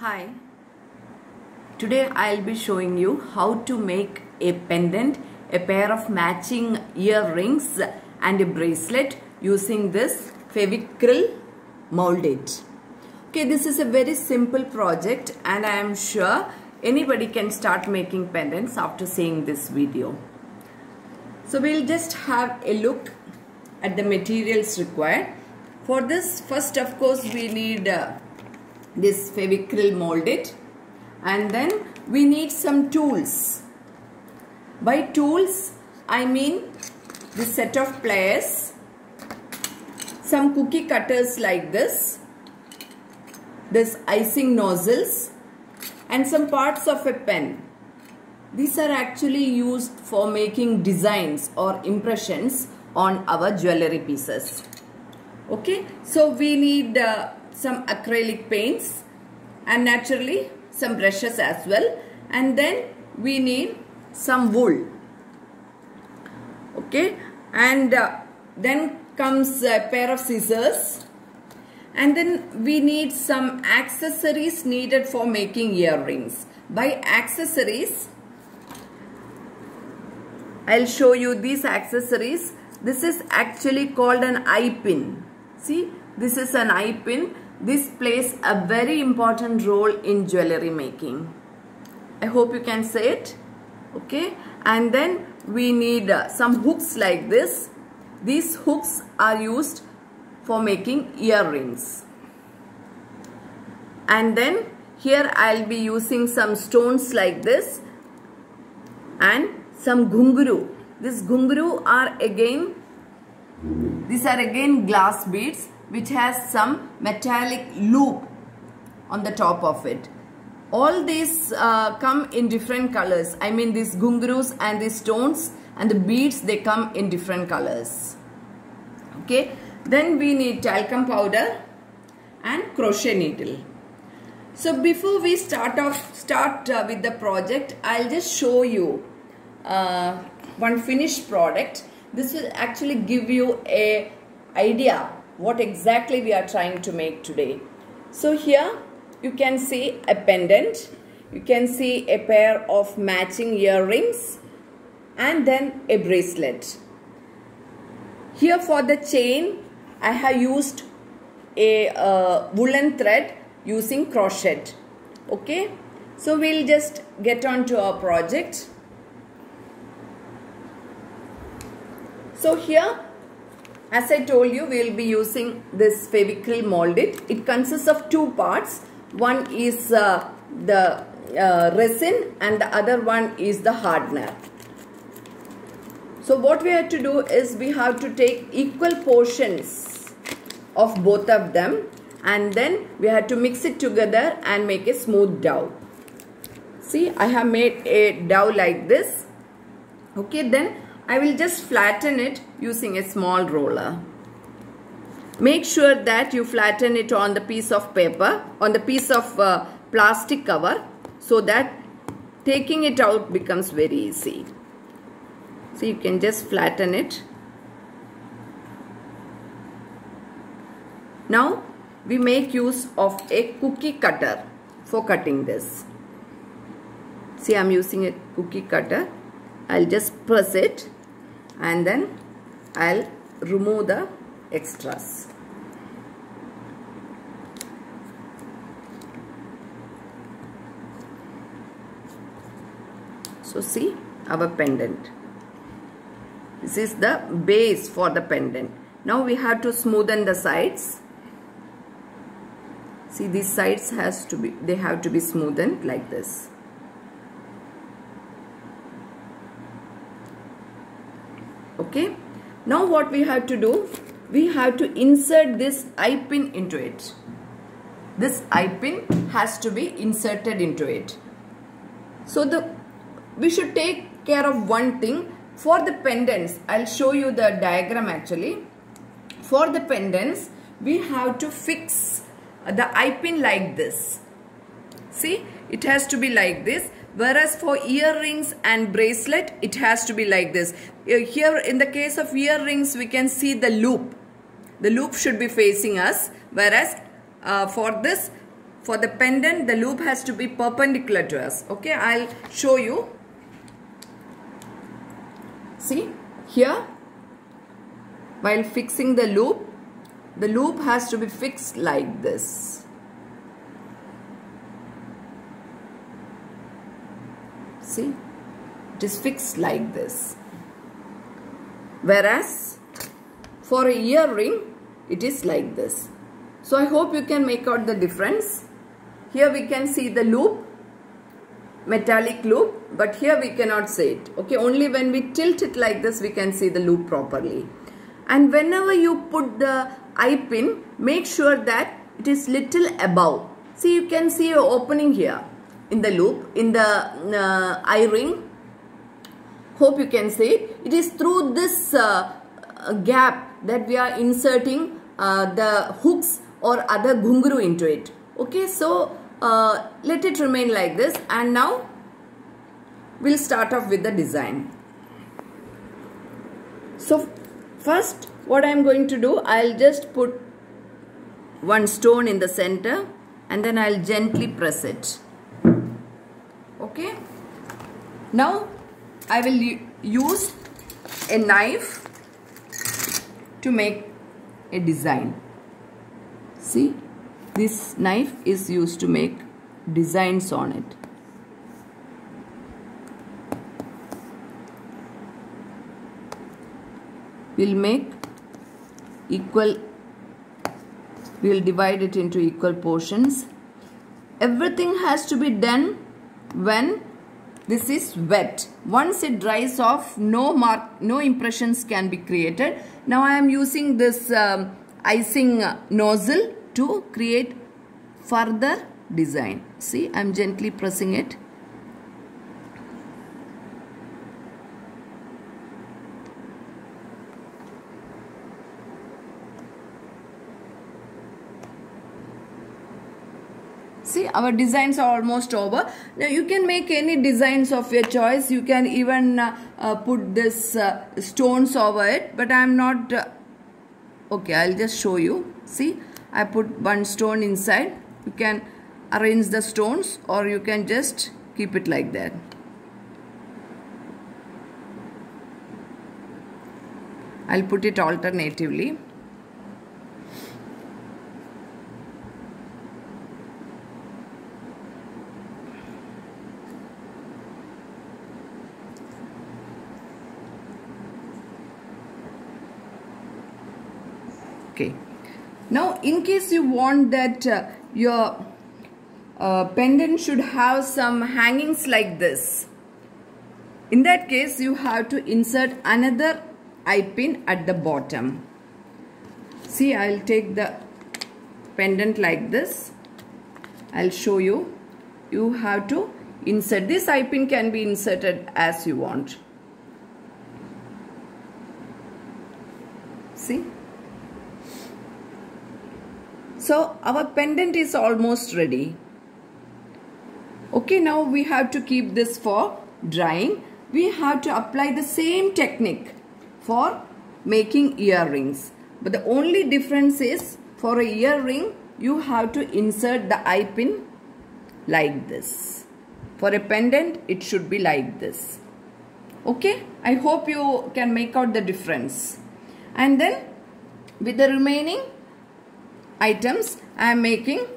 Hi, today I'll be showing you how to make a pendant, a pair of matching earrings and a bracelet using this Fevicryl molded. Okay, this is a very simple project and I am sure anybody can start making pendants after seeing this video. So we'll just have a look at the materials required. For this, first of course we need this Fevicryl molded, and then we need some tools. By tools I mean this set of pliers, some cookie cutters like this icing nozzles, and some parts of a pen. These are actually used for making designs or impressions on our jewelry pieces. Okay, so we need some acrylic paints and naturally some brushes as well, and then we need some wool. Okay, and then comes a pair of scissors, and then we need some accessories needed for making earrings. By accessories, I'll show you these accessories. This is actually called an eye pin. See, this is an eye pin. This plays a very important role in jewelry making. I hope you can say it. Okay, and then we need some hooks like this. These hooks are used for making earrings. And then here I'll be using some stones like this and some ghunguru. These ghunguru are again, these are again glass beads which has some metallic loop on the top of it. All these come in different colors. I mean, these ghungurus and these stones and the beads, they come in different colors. Okay, then we need talcum powder and crochet needle. So before we start with the project, I'll just show you one finished product. This will actually give you an idea what exactly we are trying to make today. So here you can see a pendant, you can see a pair of matching earrings, and then a bracelet. Here for the chain I have used a woolen thread using crochet. Okay, so we'll just get on to our project. So here, as I told you, we will be using this Fevicryl molded. It consists of two parts. One is the resin and the other one is the hardener. So what we have to do is we have to take equal portions of both of them, and then we have to mix it together and make a smooth dough. See, I have made a dough like this. Okay, then I will just flatten it using a small roller. Make sure that you flatten it on the piece of paper, on the piece of plastic cover, so that taking it out becomes very easy. So you can just flatten it. Now we make use of a cookie cutter for cutting this. See, I am using a cookie cutter. I'll just press it and then I'll remove the extras. So see our pendant. This is the base for the pendant. Now we have to smoothen the sides. See, these sides have to be smoothened like this. Okay, now what we have to do, we have to insert this eye pin into it. This eye pin has to be inserted into it. So we should take care of one thing. For the pendants, I'll show you the diagram actually. For the pendants, we have to fix the eye pin like this. See, it has to be like this. Whereas for earrings and bracelet, it has to be like this. Here in the case of earrings, we can see the loop. The loop should be facing us. Whereas for this for the pendant, the loop has to be perpendicular to us. Okay, I'll show you. See, here, while fixing the loop has to be fixed like this. See, it is fixed like this. Whereas, for a earring, it is like this. So, I hope you can make out the difference. Here we can see the loop, metallic loop, but here we cannot see it. Okay, only when we tilt it like this, we can see the loop properly. And whenever you put the eye pin, make sure that it is little above. See, you can see an opening here in the loop, in the eye ring. Hope you can see it. It is through this gap that we are inserting the hooks or other ghunguru into it. Okay, so let it remain like this, and now we'll start off with the design. So first, what I am going to do, I'll just put one stone in the center and then I'll gently press it. Okay, now I will use a knife to make a design. See, this knife is used to make designs on it. We'll make equal, we'll divide it into equal portions. Everything has to be done when this is wet. Once it dries off, no impressions can be created. Now I am using this icing nozzle to create further design. See, I am gently pressing it. See, our designs are almost over. Now you can make any designs of your choice. You can even put this stones over it, but I am not okay, I'll just show you. See, I put one stone inside. You can arrange the stones or you can just keep it like that. I'll put it alternatively. Okay. Now, in case you want that your pendant should have some hangings like this, in that case you have to insert another eye pin at the bottom. See, I'll take the pendant like this. I'll show you. You have to insert. This eye pin can be inserted as you want. See? So our pendant is almost ready. Okay, now we have to keep this for drying. We have to apply the same technique for making earrings. But the only difference is, for a earring, you have to insert the eye pin like this. For a pendant, it should be like this. Okay, I hope you can make out the difference. And then with the remaining items, I am making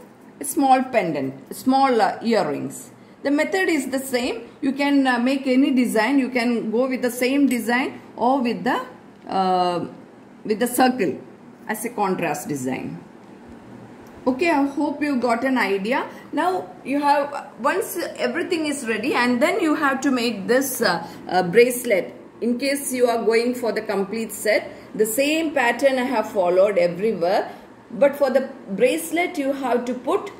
a small pendant, small earrings. The method is the same. You can make any design. You can go with the same design or with the circle as a contrast design. Okay, I hope you got an idea. Now you have, once everything is ready, and then you have to make this bracelet. In case you are going for the complete set, the same pattern I have followed everywhere. But for the bracelet, you have to put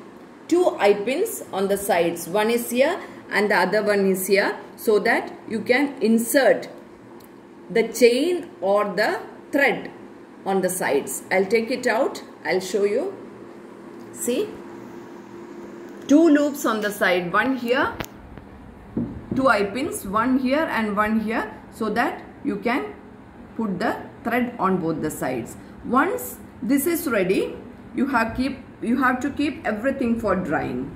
two eye pins on the sides. One is here and the other one is here, so that you can insert the chain or the thread on the sides. I'll take it out. I'll show you. See, two loops on the side. One here, two eye pins, one here and one here, so that you can put the thread on both the sides. Once this is ready, you have you have to keep everything for drying.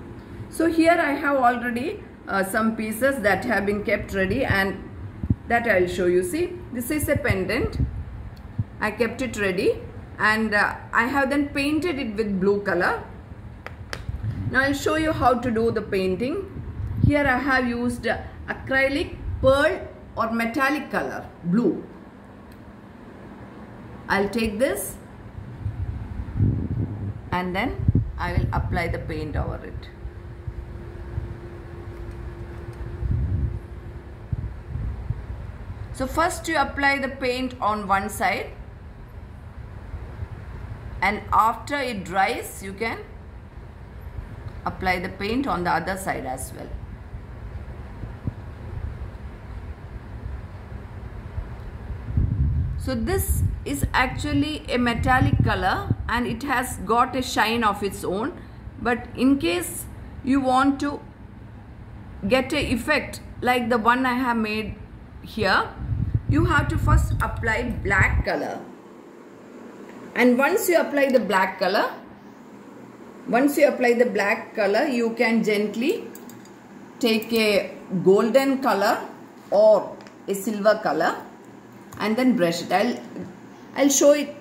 So here I have already some pieces that have been kept ready, and that I will show you. See, this is a pendant. I kept it ready, and I have then painted it with blue color. Now I will show you how to do the painting. Here I have used acrylic, pearl or metallic color, blue. I'll take this and then I will apply the paint over it. So first you apply the paint on one side, and after it dries you can apply the paint on the other side as well. So this is actually a metallic color and it has got a shine of its own, but in case you want to get an effect like the one I have made here, you have to first apply black color, and once you apply the black color, you can gently take a golden color or a silver color and then brush it. I'll show it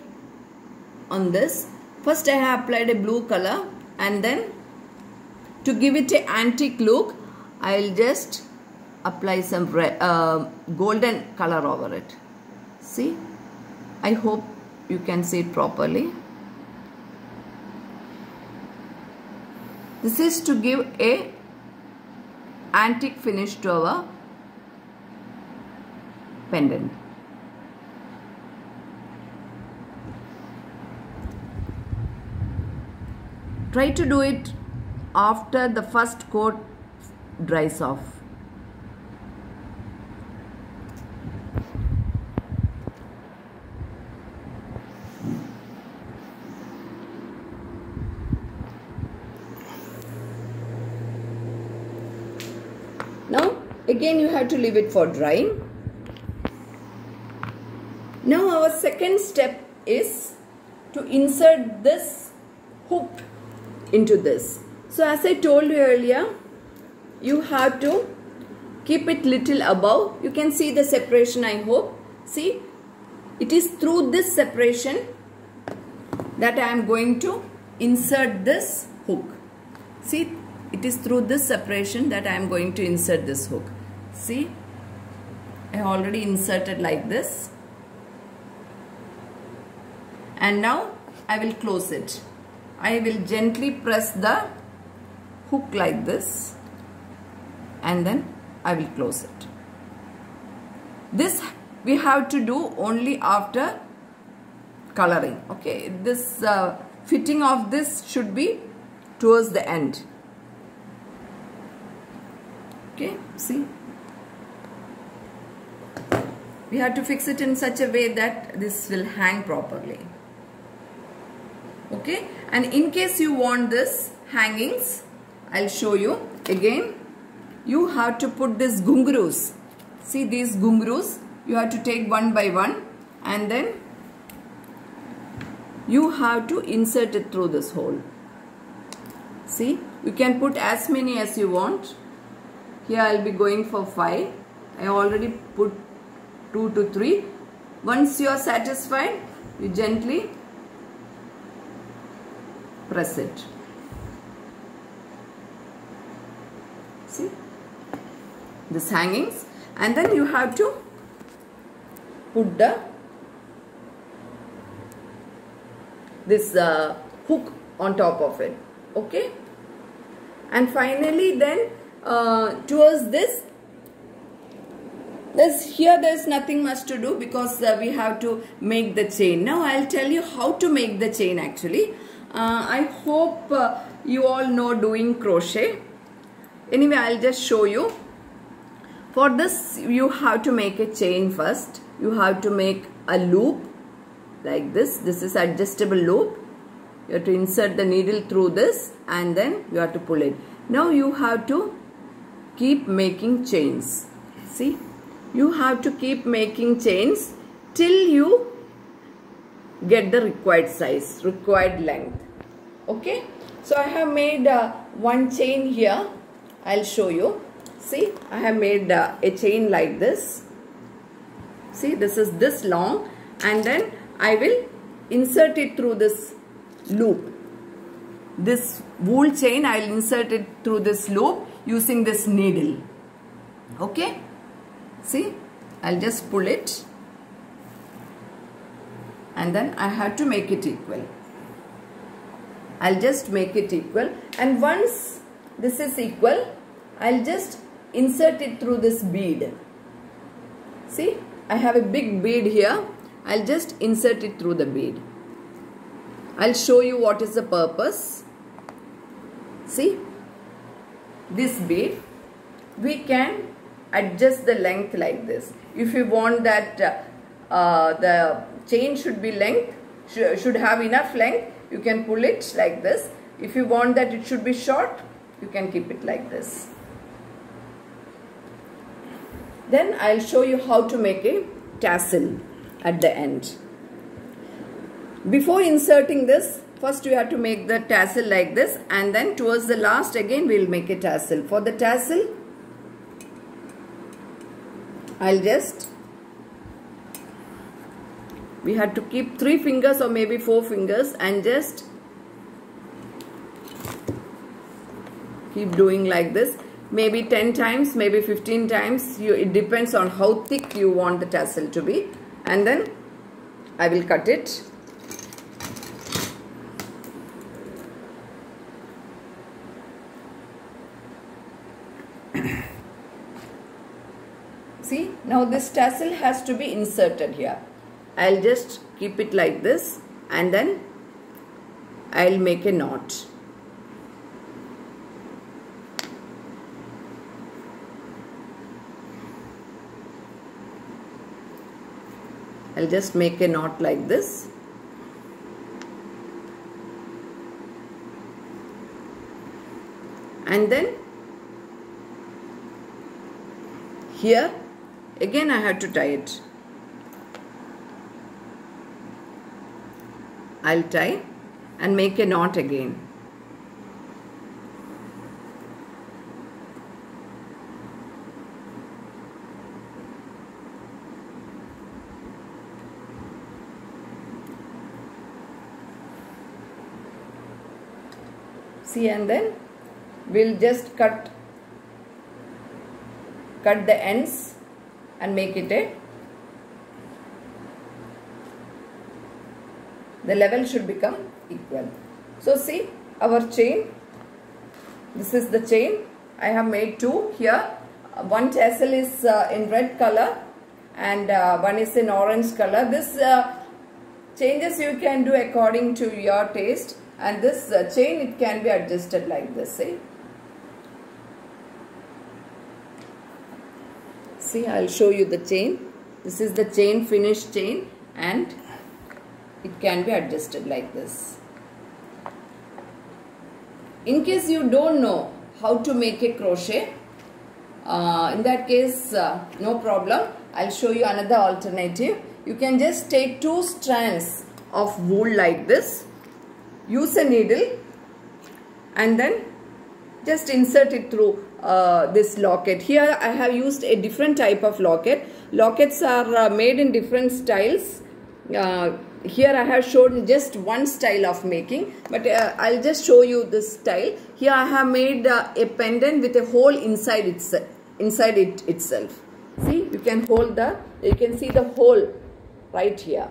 on this. First I have applied a blue color, and then to give it an antique look, I'll just apply some golden color over it. See, I hope you can see it properly. This is to give a antique finish to our pendant. Try to do it after the first coat dries off. Now again you have to leave it for drying. Now our second step is to insert this hook into this. So as I told you earlier, you have to keep it little above. You can see the separation, I hope. See, it is through this separation that I am going to insert this hook. See, it is through this separation that I am going to insert this hook. See, I have already inserted like this. And now I will close it. I will gently press the hook like this, and then I will close it. This we have to do only after coloring. Okay, this fitting of this should be towards the end. Okay, see, we have to fix it in such a way that this will hang properly. Okay, and in case you want this hangings, I'll show you again. You have to put these gungroos. See, these gungroos you have to take one by one, and then you have to insert it through this hole. See, you can put as many as you want. Here I'll be going for 5. I already put 2 to 3. Once you are satisfied, you gently press it. See, this hangings, and then you have to put this hook on top of it. Okay, and finally then towards this, there's nothing much to do because we have to make the chain. Now I'll tell you how to make the chain actually. I hope you all know doing crochet. Anyway, I'll just show you. For this, you have to make a chain first. You have to make a loop like this. This is adjustable loop. You have to insert the needle through this, and then you have to pull it. Now you have to keep making chains. See, you have to keep making chains till you get the required size, required length. Okay, So I have made one chain here. I'll show you. See, I have made a chain like this. See, this is this long, and then I will insert it through this loop. This wool chain, I will insert it through this loop using this needle. Okay? See, I'll just pull it, and then I have to make it equal. I'll just make it equal, and once this is equal, I'll just insert it through this bead. See, I have a big bead here. I'll just insert it through the bead. I'll show you what is the purpose. See, this bead, we can adjust the length like this. If you want that the chain should be should have enough length, you can pull it like this. If you want that it should be short, you can keep it like this. Then I'll show you how to make a tassel at the end. Before inserting this, first you have to make the tassel like this, and then towards the last again we will make a tassel. For the tassel, we have to keep 3 fingers or maybe 4 fingers and just keep doing like this. Maybe 10 times, maybe 15 times. It depends on how thick you want the tassel to be. And then I will cut it. See, now this tassel has to be inserted here. I'll just keep it like this, and then I'll make a knot. I'll just make a knot like this. And then here again I have to tie it. I'll tie and make a knot again. See, and then we'll just cut the ends and make it the level should become equal. So see, our chain, this is the chain. I have made 2 here. One tassel is in red color and one is in orange color. This changes you can do according to your taste, and this chain, it can be adjusted like this. See, I'll show you the chain. This is the chain, finished chain, and it can be adjusted like this. In case you don't know how to make a crochet, in that case, no problem. I'll show you another alternative. You can just take 2 strands of wool like this. Use a needle and then just insert it through this locket. Here I have used a different type of locket. Lockets are made in different styles. Here I have shown just one style of making, but I'll just show you this style. Here I have made a pendant with a hole inside it itself. See, you can you can see the hole right here.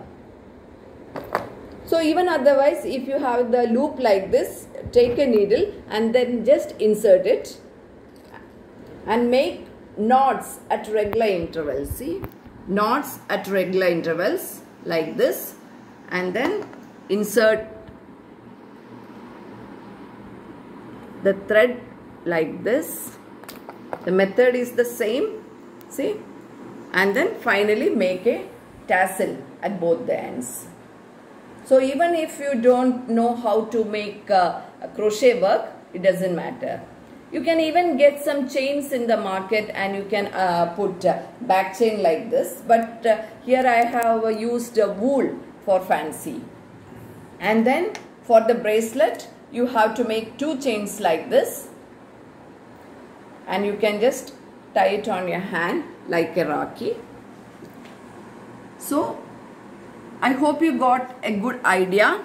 So even otherwise, if you have the loop like this, take a needle and then just insert it and make knots at regular intervals. See, knots at regular intervals like this, and then insert the thread like this. The method is the same. See, and then finally make a tassel at both the ends. So even if you don't know how to make a crochet work, it doesn't matter. You can even get some chains in the market and you can put back chain like this. But here I have used wool for fancy. And then for the bracelet, you have to make 2 chains like this, and you can just tie it on your hand like a Rakhi. So I hope you got a good idea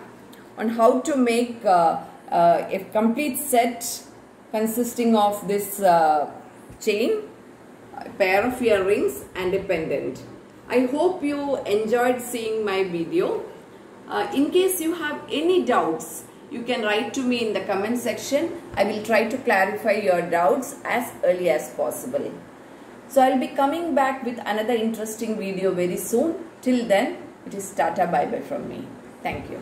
on how to make a complete set consisting of this chain, a pair of earrings and a pendant. I hope you enjoyed seeing my video. In case you have any doubts, you can write to me in the comment section. I will try to clarify your doubts as early as possible. So I will be coming back with another interesting video very soon. Till then, it is Tata bye bye from me. Thank you.